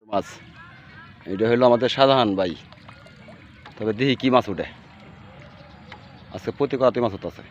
মাছ এটা হলো আমাদের সাধারণ ভাই। তবে দেখি কি মাছ উঠে। আজকে প্রতি করাতে মাছ উঠতেছে।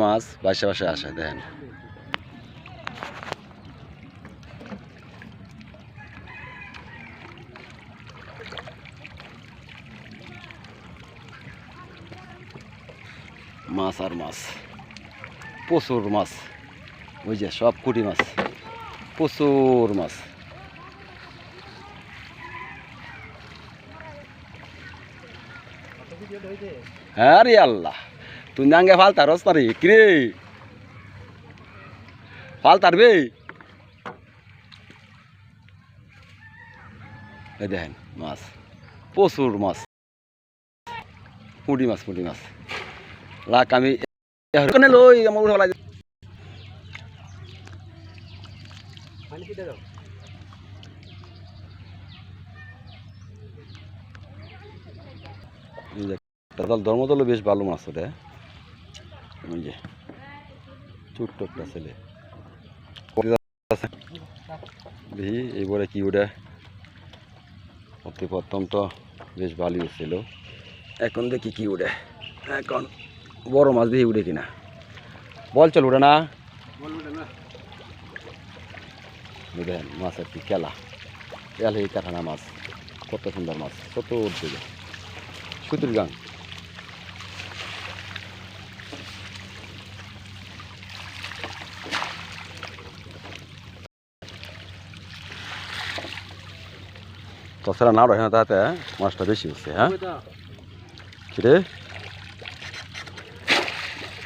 মাছ বাসা বাসায় আসে দেখেন। মাছ আর মাছ, প্রচুর মাছ। ওই যে সব কুটি মাছ, প্রচুর মাছ। হ্যাঁ রে আল্লাহ, তুই নাঙ্গে ফালতার রস্তারি কিরে ফালতার বে। এই দেখেন মাছ, প্রচুর মাছ, পুঁটি মাছ পুঁটি মাছ। লাখ আমি লই আমার উঠে ধর্মতলে বেশ ভালো মাছ ওটা। ওই যে ছোট্ট একটা ছেলে দেখি এইবারে কি ওটা। অতি প্রথম তো বেশ ভালোই ছিল, এখন দেখি কি উঠে। এখন বড় মাছ দেখি উঠে কিনা। বল চল উঠে না, দেখেন মাছের কি খেলা। এই কাঠানা মাছ, কত সুন্দর মাছ, কত দিকে সুতির গান। তাছাড়া না রহে না, তাতে মাছটা বেশি হচ্ছে। হ্যাঁ কিরে